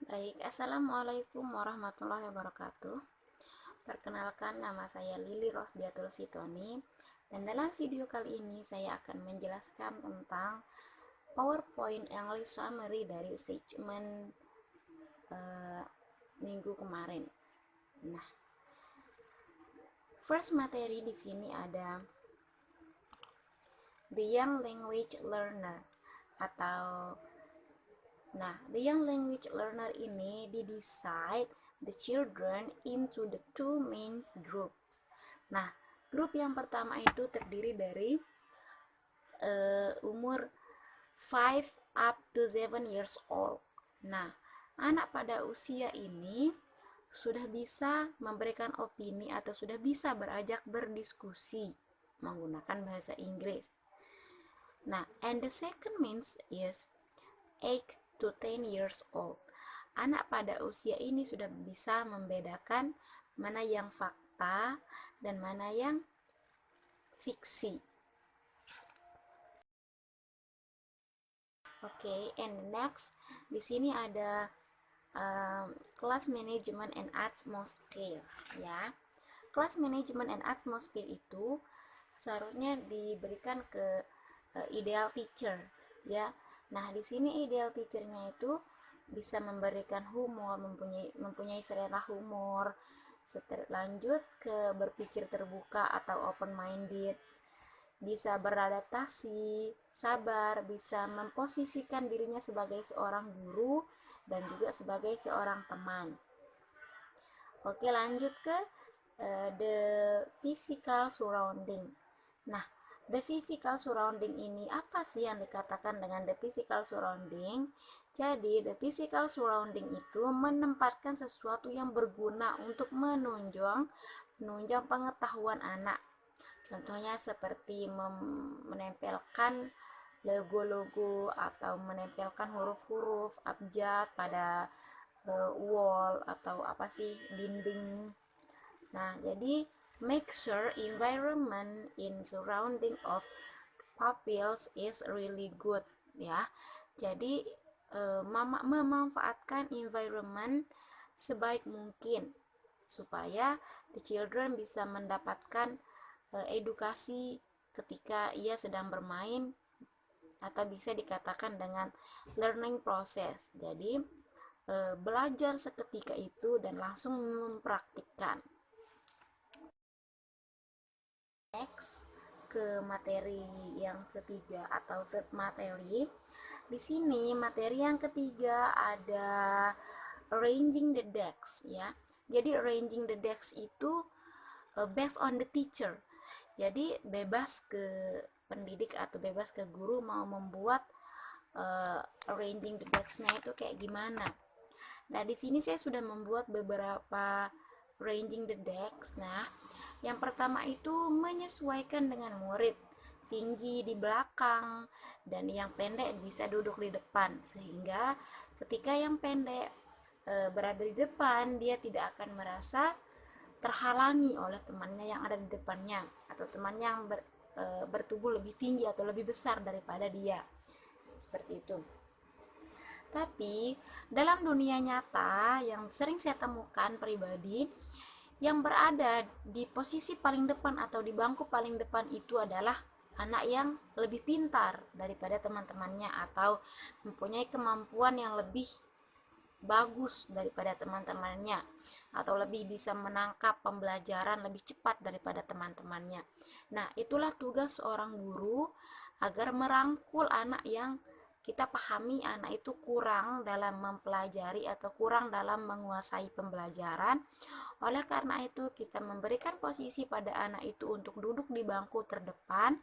Baik, Assalamualaikum warahmatullahi wabarakatuh. Perkenalkan, nama saya Lili Rosdiatul Sitoni, dan dalam video kali ini saya akan menjelaskan tentang PowerPoint English Summary dari segmen minggu kemarin. Nah, first materi di sini ada The Young Language Learner atau the Young Language Learner ini didesain the children into the two main groups. Nah, grup yang pertama itu terdiri dari umur 5 up to 7 years old. Nah, anak pada usia ini sudah bisa memberikan opini atau sudah bisa beranjak berdiskusi menggunakan bahasa Inggris. Nah, and the second means is 8 to 10 years old. Anak pada usia ini sudah bisa membedakan mana yang fakta dan mana yang fiksi. Oke, and next di sini ada class management and atmosphere ya. Class management and atmosphere itu seharusnya diberikan ke ideal teacher ya. Nah, di sini ideal teachernya itu bisa memberikan humor, mempunyai selera humor, lanjut ke berpikir terbuka atau open minded, bisa beradaptasi, sabar, bisa memposisikan dirinya sebagai seorang guru dan juga sebagai seorang teman. Oke, lanjut ke the physical surrounding. Nah, the physical surrounding ini apa sih yang dikatakan dengan the physical surrounding? Jadi, the physical surrounding itu menempatkan sesuatu yang berguna untuk menunjang pengetahuan anak. Contohnya seperti menempelkan logo-logo atau menempelkan huruf-huruf abjad pada wall atau apa sih, dinding. Nah, jadi make sure environment in surrounding of pupils is really good ya. Jadi memanfaatkan environment sebaik mungkin supaya the children bisa mendapatkan edukasi ketika ia sedang bermain, atau bisa dikatakan dengan learning process. Jadi belajar seketika itu dan langsung mempraktikkan. Next ke materi yang ketiga atau third materi. Di sini materi yang ketiga ada arranging the decks ya. Jadi arranging the decks itu based on the teacher. Jadi bebas ke pendidik atau bebas ke guru mau membuat arranging the decks-nya itu kayak gimana. Nah, di sini saya sudah membuat beberapa arranging the decks. Nah, yang pertama itu menyesuaikan dengan murid. Tinggi di belakang dan yang pendek bisa duduk di depan, sehingga ketika yang pendek berada di depan, dia tidak akan merasa terhalangi oleh temannya yang ada di depannya atau temannya yang bertubuh lebih tinggi atau lebih besar daripada dia. Seperti itu. Tapi dalam dunia nyata yang sering saya temukan pribadi, yang berada di posisi paling depan atau di bangku paling depan itu adalah anak yang lebih pintar daripada teman-temannya atau mempunyai kemampuan yang lebih bagus daripada teman-temannya atau lebih bisa menangkap pembelajaran lebih cepat daripada teman-temannya. Nah, itulah tugas seorang guru agar merangkul anak yang kita pahami anak itu kurang dalam mempelajari atau kurang dalam menguasai pembelajaran. Oleh karena itu, kita memberikan posisi pada anak itu untuk duduk di bangku terdepan,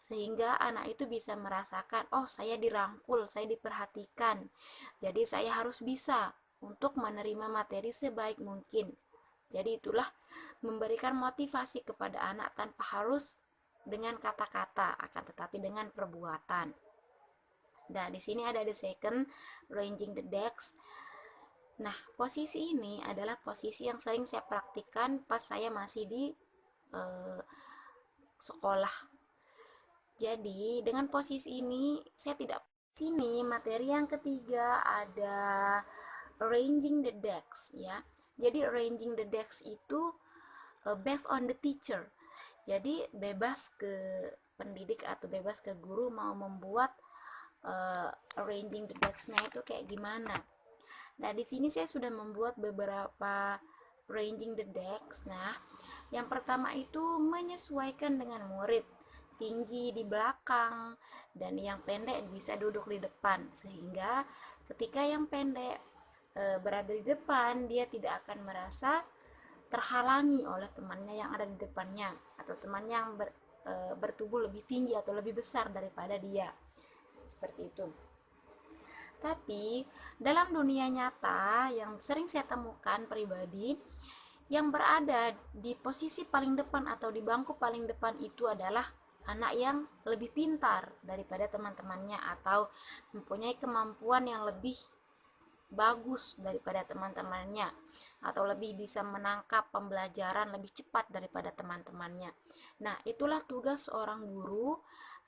sehingga anak itu bisa merasakan, oh, saya dirangkul, saya diperhatikan. Jadi saya harus bisa untuk menerima materi sebaik mungkin. Jadi itulah memberikan motivasi kepada anak tanpa harus dengan kata-kata, akan tetapi dengan perbuatan. Nah, di sini ada the second, arranging the decks. Nah, posisi ini adalah posisi yang sering saya praktikkan pas saya masih di sekolah. Jadi, dengan posisi ini saya tidak. Sini materi yang ketiga ada arranging the decks ya. Jadi arranging the decks itu based on the teacher. Jadi bebas ke pendidik atau bebas ke guru mau membuat arranging the decks-nya itu kayak gimana. Nah, di sini saya sudah membuat beberapa arranging the decks. Nah, yang pertama itu menyesuaikan dengan murid. Tinggi di belakang dan yang pendek bisa duduk di depan, sehingga ketika yang pendek berada di depan, dia tidak akan merasa terhalangi oleh temannya yang ada di depannya atau temannya yang bertubuh lebih tinggi atau lebih besar daripada dia. Seperti itu. Tapi dalam dunia nyata yang sering saya temukan pribadi, yang berada di posisi paling depan atau di bangku paling depan itu adalah anak yang lebih pintar daripada teman-temannya atau mempunyai kemampuan yang lebih bagus daripada teman-temannya atau lebih bisa menangkap pembelajaran lebih cepat daripada teman-temannya. Nah, itulah tugas seorang guru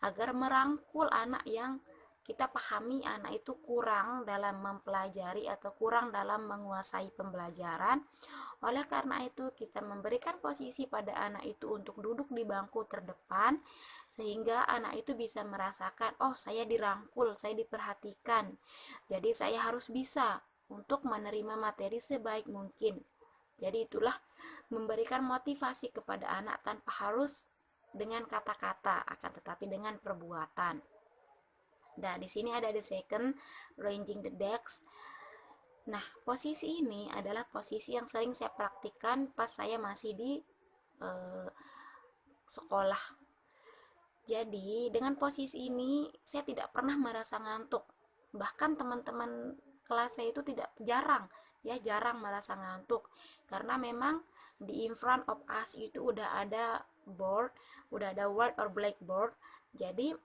agar merangkul anak yang kita pahami anak itu kurang dalam mempelajari atau kurang dalam menguasai pembelajaran. Oleh karena itu, kita memberikan posisi pada anak itu untuk duduk di bangku terdepan, sehingga anak itu bisa merasakan, oh saya dirangkul, saya diperhatikan. Jadi saya harus bisa untuk menerima materi sebaik mungkin. Jadi itulah memberikan motivasi kepada anak tanpa harus dengan kata-kata, akan tetapi dengan perbuatan. Nah, di sini ada the second, arranging the decks. Nah, posisi ini adalah posisi yang sering saya praktikkan pas saya masih di sekolah. Jadi, dengan posisi ini saya tidak pernah merasa ngantuk. Bahkan teman-teman kelas saya itu jarang merasa ngantuk karena memang di in front of us itu udah ada board, udah ada white or blackboard. Jadi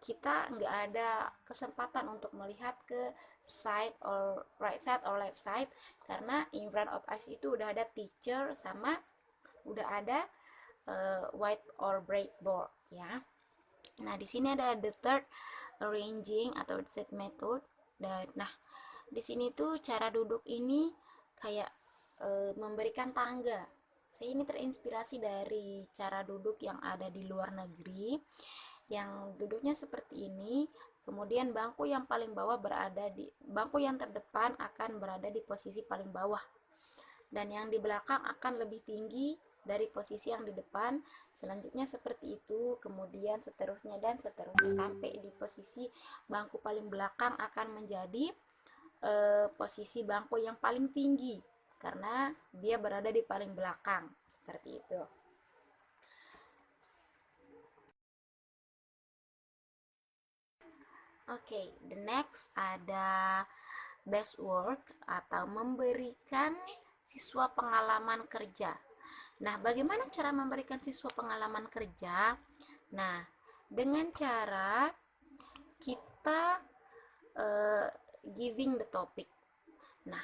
kita nggak ada kesempatan untuk melihat ke side or right side or left side karena in front of us itu udah ada teacher sama udah ada white or blackboard ya. Nah, di sini ada the third, arranging atau the third method. Dan nah, di sini tuh cara duduk ini kayak memberikan tangga. Saya ini terinspirasi dari cara duduk yang ada di luar negeri, yang duduknya seperti ini. Kemudian bangku yang paling bawah bangku yang terdepan akan berada di posisi paling bawah, dan yang di belakang akan lebih tinggi dari posisi yang di depan. Selanjutnya seperti itu, kemudian seterusnya dan seterusnya sampai di posisi bangku paling belakang akan menjadi posisi bangku yang paling tinggi karena dia berada di paling belakang. Seperti itu. Oke, the next ada best work atau memberikan siswa pengalaman kerja. Nah, bagaimana cara memberikan siswa pengalaman kerja? Nah, dengan cara kita giving the topic. Nah,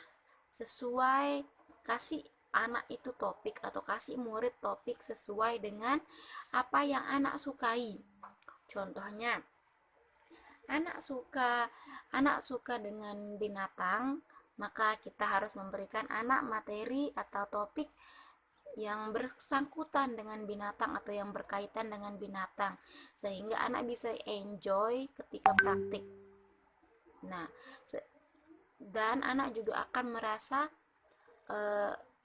sesuai kasih anak itu topik atau kasih murid topik sesuai dengan apa yang anak sukai. Contohnya, anak suka dengan binatang, maka kita harus memberikan anak materi atau topik yang bersangkutan dengan binatang atau yang berkaitan dengan binatang sehingga anak bisa enjoy ketika praktik. Nah, dan anak juga akan merasa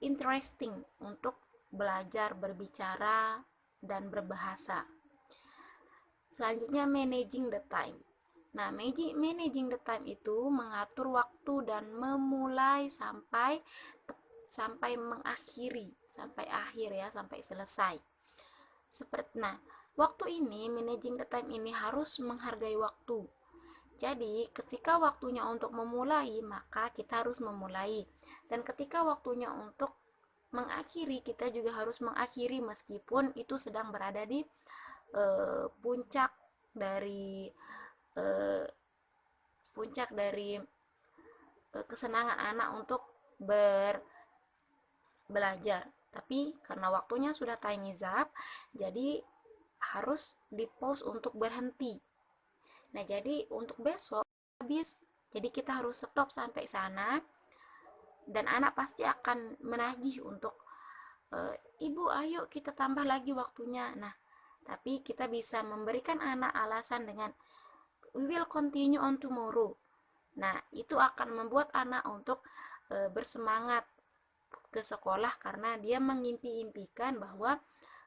interesting untuk belajar berbicara dan berbahasa. Selanjutnya, managing the time. Nah, managing the time itu mengatur waktu dan memulai sampai mengakhiri, sampai akhir ya, sampai selesai. Waktu ini, managing the time ini harus menghargai waktu. Jadi, ketika waktunya untuk memulai, maka kita harus memulai. Dan ketika waktunya untuk mengakhiri, kita juga harus mengakhiri meskipun itu sedang berada di puncak dari kesenangan anak untuk belajar. Tapi karena waktunya sudah time is up, jadi harus di pause untuk berhenti. Nah, jadi untuk besok habis, jadi kita harus stop sampai sana. dan anak pasti akan menagih untuk ibu ayo kita tambah lagi waktunya. Nah, tapi kita bisa memberikan anak alasan dengan we will continue on tomorrow. Nah, itu akan membuat anak untuk bersemangat ke sekolah karena dia mengimpi-impikan bahwa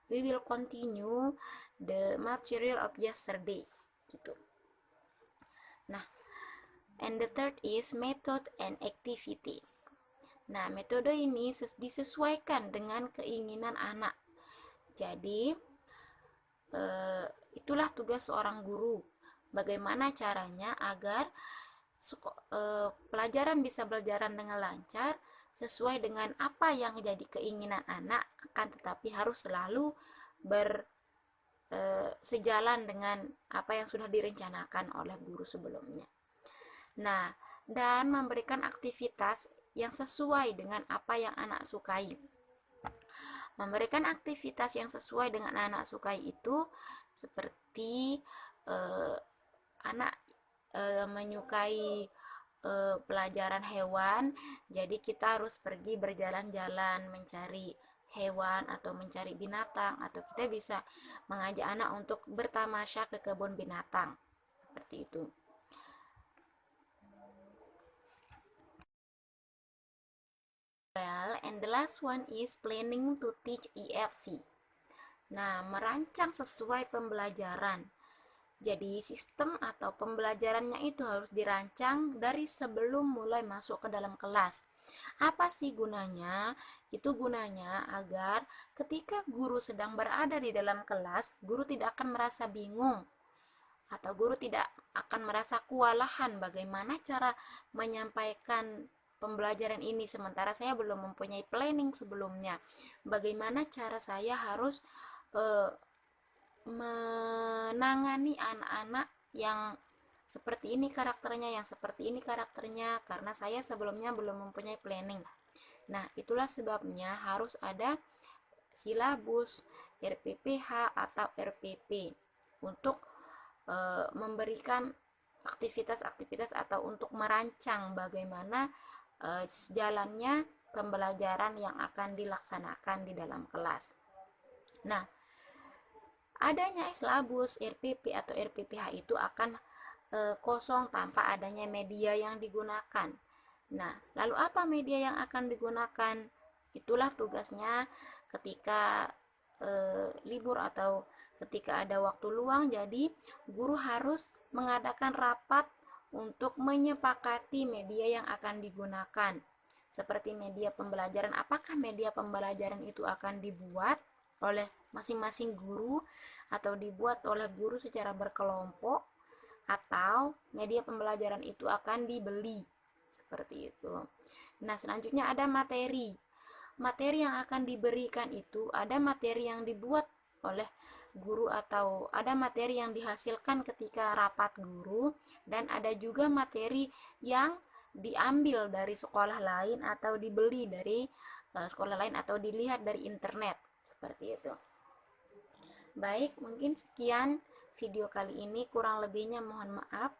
we will continue the material of yesterday gitu. Nah, and the third is method and activities. Nah, metode ini disesuaikan dengan keinginan anak. Jadi, itulah tugas seorang guru. Bagaimana caranya agar pelajaran bisa berjalan dengan lancar sesuai dengan apa yang menjadi keinginan anak, akan tetapi harus selalu sejalan dengan apa yang sudah direncanakan oleh guru sebelumnya. Nah, dan memberikan aktivitas yang sesuai dengan apa yang anak sukai. Memberikan aktivitas yang sesuai dengan anak sukai itu seperti anak menyukai pelajaran hewan, jadi kita harus pergi berjalan-jalan mencari hewan atau mencari binatang, atau kita bisa mengajak anak untuk bertamasya ke kebun binatang seperti itu. Well, and the last one is planning to teach EFC. Nah, merancang sesuai pembelajaran. Jadi sistem atau pembelajarannya itu harus dirancang dari sebelum mulai masuk ke dalam kelas. Apa sih gunanya? Itu gunanya agar ketika guru sedang berada di dalam kelas, guru tidak akan merasa bingung atau guru tidak akan merasa kewalahan bagaimana cara menyampaikan pembelajaran ini sementara saya belum mempunyai planning sebelumnya. Bagaimana cara saya harus menangani anak-anak yang seperti ini karakternya, yang seperti ini karakternya, karena saya sebelumnya belum mempunyai planning. Nah, itulah sebabnya harus ada silabus, RPPH atau RPP untuk memberikan aktivitas-aktivitas atau untuk merancang bagaimana jalannya pembelajaran yang akan dilaksanakan di dalam kelas. Nah, adanya silabus, RPP atau RPPH itu akan kosong tanpa adanya media yang digunakan. Nah, lalu apa media yang akan digunakan? Itulah tugasnya ketika libur atau ketika ada waktu luang. Jadi, guru harus mengadakan rapat untuk menyepakati media yang akan digunakan. Seperti media pembelajaran, apakah media pembelajaran itu akan dibuat oleh masing-masing guru atau dibuat oleh guru secara berkelompok, atau media pembelajaran itu akan dibeli seperti itu. Nah, selanjutnya ada materi yang akan diberikan. Itu ada materi yang dibuat oleh guru atau ada materi yang dihasilkan ketika rapat guru, dan ada juga materi yang diambil dari sekolah lain atau dibeli dari sekolah lain atau dilihat dari internet seperti itu. Baik, mungkin sekian video kali ini, kurang lebihnya mohon maaf.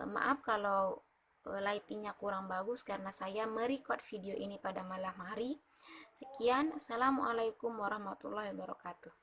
Maaf kalau lightingnya kurang bagus karena saya merecord video ini pada malam hari. Sekian, assalamualaikum warahmatullahi wabarakatuh.